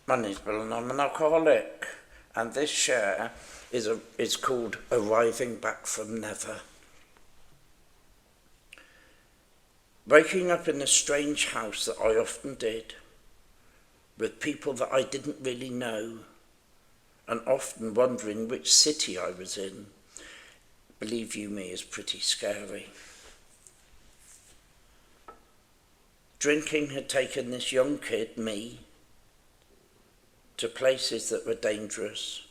My name's Bill and I'm an alcoholic, and this share is called Arriving Back from Never. Waking up in a strange house that I often did, with people that I didn't really know, and often wondering which city I was in, believe you me, is pretty scary. Drinking had taken this young kid, me, to places that were dangerous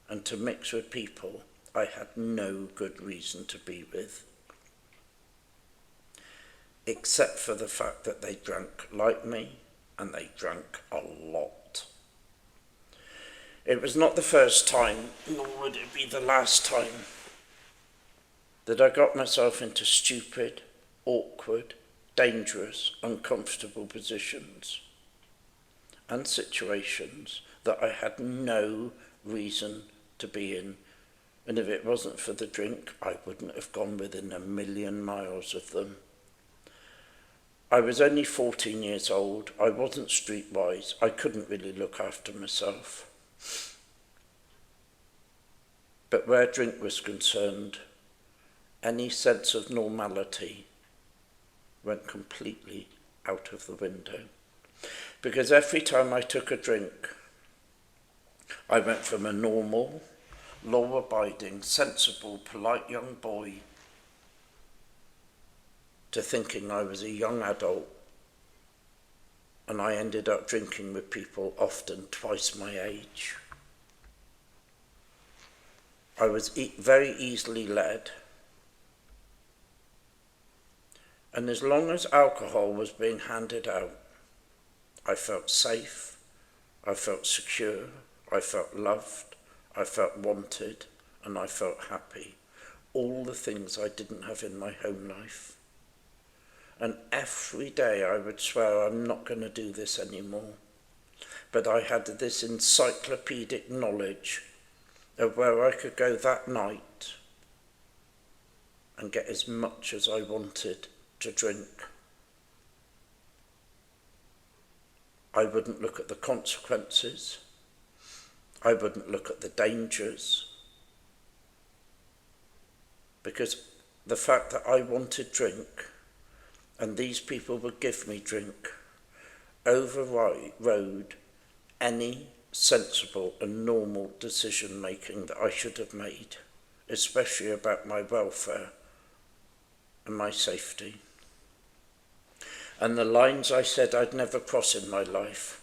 and to mix with people I had no good reason to be with, except for the fact that they drank like me and they drank a lot. It was not the first time, nor would it be the last time, that I got myself into stupid, awkward, dangerous, uncomfortable positions and situations that I had no reason to be in. And if it wasn't for the drink, I wouldn't have gone within a million miles of them. I was only 14 years old. I wasn't streetwise. I couldn't really look after myself. But where drink was concerned, any sense of normality went completely out of the window. Because every time I took a drink, I went from a normal, law-abiding, sensible, polite young boy to thinking I was a young adult, and I ended up drinking with people often twice my age. I was very easily led, and as long as alcohol was being handed out, I felt safe, I felt secure, I felt loved, I felt wanted, and I felt happy. All the things I didn't have in my home life. And every day I would swear I'm not going to do this anymore. But I had this encyclopedic knowledge of where I could go that night and get as much as I wanted to drink. I wouldn't look at the consequences. I wouldn't look at the dangers. Because the fact that I wanted drink and these people would give me drink overrode any sensible and normal decision making that I should have made, especially about my welfare and my safety. And the lines I said I'd never cross in my life,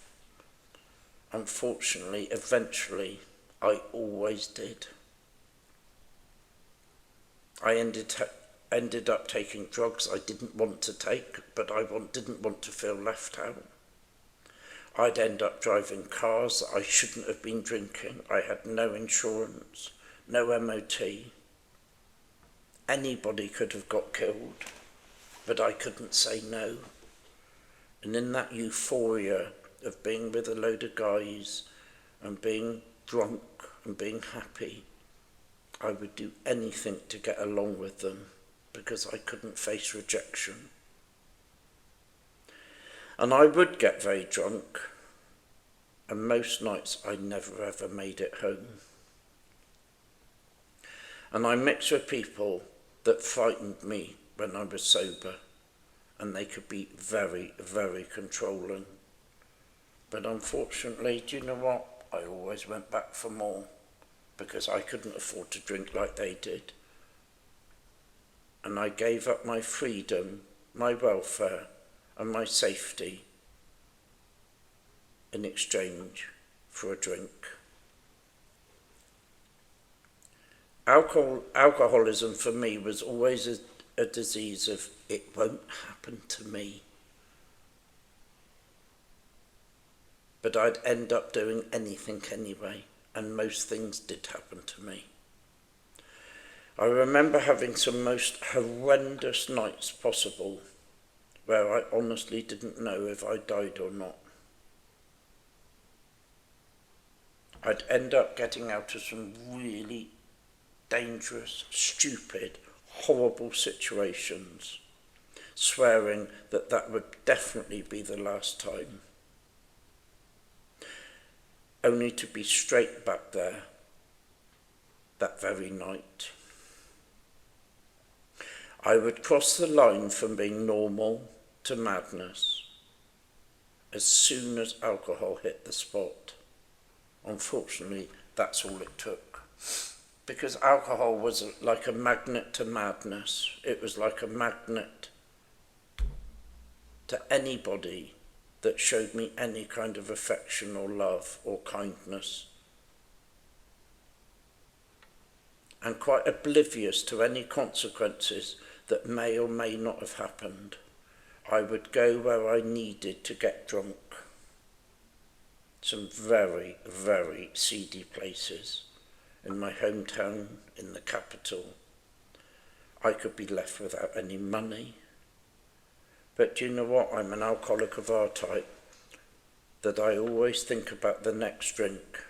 unfortunately, eventually, I always did. I ended up taking drugs I didn't want to take, but I didn't want to feel left out. I'd end up driving cars that I shouldn't have been drinking. I had no insurance, no MOT. Anybody could have got killed, but I couldn't say no. And in that euphoria of being with a load of guys and being drunk and being happy, I would do anything to get along with them because I couldn't face rejection. And I would get very drunk, and most nights I never ever made it home. And I mixed with people that frightened me when I was sober, and they could be very, very controlling. But unfortunately, do you know what? I always went back for more because I couldn't afford to drink like they did. And I gave up my freedom, my welfare, and my safety in exchange for a drink. Alcoholism for me was always a disease of, it won't happen to me. But I'd end up doing anything anyway, and most things did happen to me. I remember having some most horrendous nights possible where I honestly didn't know if I died or not. I'd end up getting out of some really dangerous, stupid, horrible situations, swearing that would definitely be the last time. only to be straight back there that very night. I would cross the line from being normal to madness as soon as alcohol hit the spot. Unfortunately, that's all it took. Because alcohol was like a magnet to madness. It was like a magnet to anybody that showed me any kind of affection or love or kindness. And quite oblivious to any consequences that may or may not have happened, I would go where I needed to get drunk. Some very, very seedy places. In my hometown, in the capital. I could be left without any money. But do you know what? I'm an alcoholic of our type, that I always think about the next drink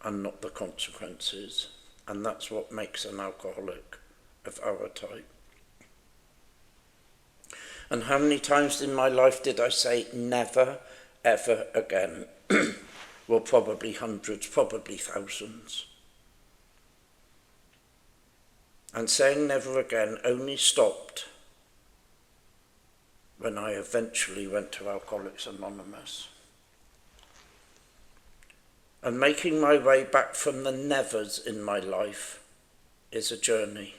and not the consequences. And that's what makes an alcoholic of our type. And how many times in my life did I say never, ever again? Well, probably hundreds, probably thousands. And saying never again only stopped when I eventually went to Alcoholics Anonymous. And making my way back from the nevers in my life is a journey.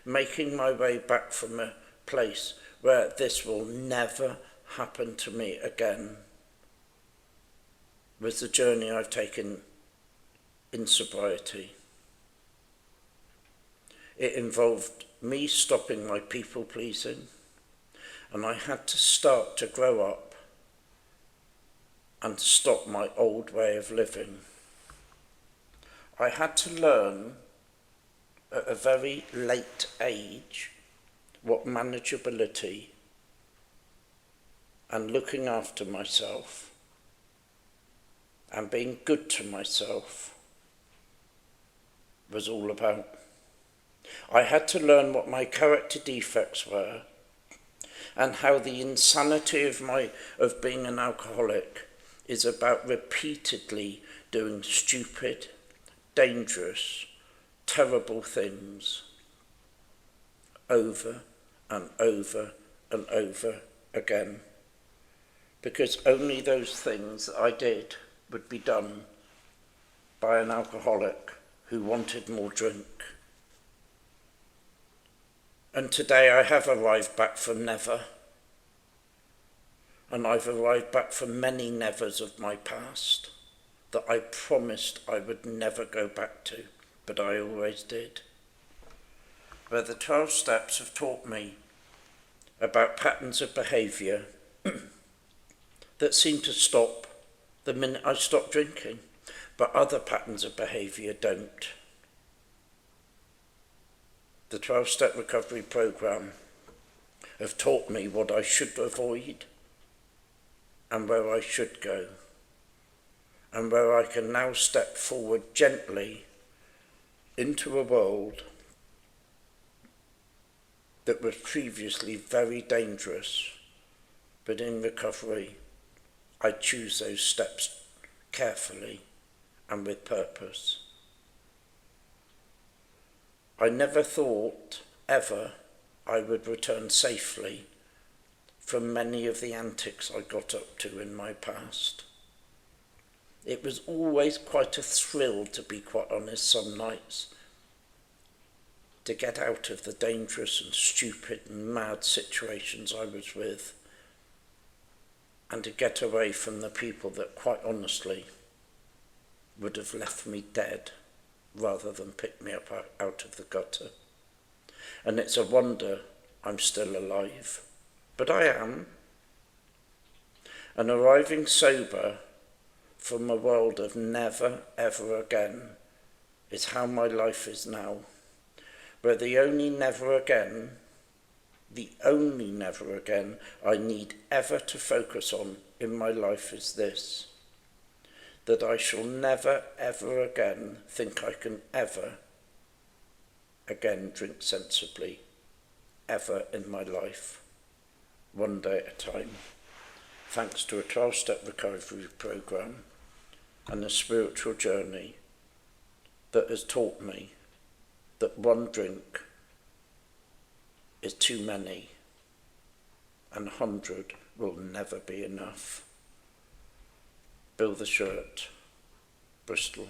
Making my way back from a place where this will never happen to me again was the journey I've taken in sobriety. It involved me stopping my people pleasing, and I had to start to grow up and stop my old way of living. I had to learn at a very late age what manageability and looking after myself and being good to myself was all about. I had to learn what my character defects were and how the insanity of being an alcoholic is about repeatedly doing stupid, dangerous, terrible things over and over and over again. Because only those things that I did would be done by an alcoholic who wanted more drink. And today I have arrived back from never. And I've arrived back from many nevers of my past that I promised I would never go back to, but I always did. Where the 12 steps have taught me about patterns of behaviour that seem to stop the minute I stop drinking, but other patterns of behaviour don't. The 12-step recovery program have taught me what I should avoid and where I should go, and where I can now step forward gently into a world that was previously very dangerous, but in recovery, I choose those steps carefully and with purpose. I never thought, ever, I would return safely from many of the antics I got up to in my past. It was always quite a thrill, to be quite honest, some nights, to get out of the dangerous and stupid and mad situations I was with, and to get away from the people that, quite honestly, would have left me dead rather than pick me up out of the gutter. And it's a wonder I'm still alive. But I am. And arriving sober from a world of never, ever again is how my life is now. Where the only never again I need ever to focus on in my life is this: that I shall never, ever again think I can ever again drink sensibly, ever in my life, one day at a time, thanks to a 12-step recovery program and a spiritual journey that has taught me that one drink is too many and 100 will never be enough. Bill the Shirt, Bristol.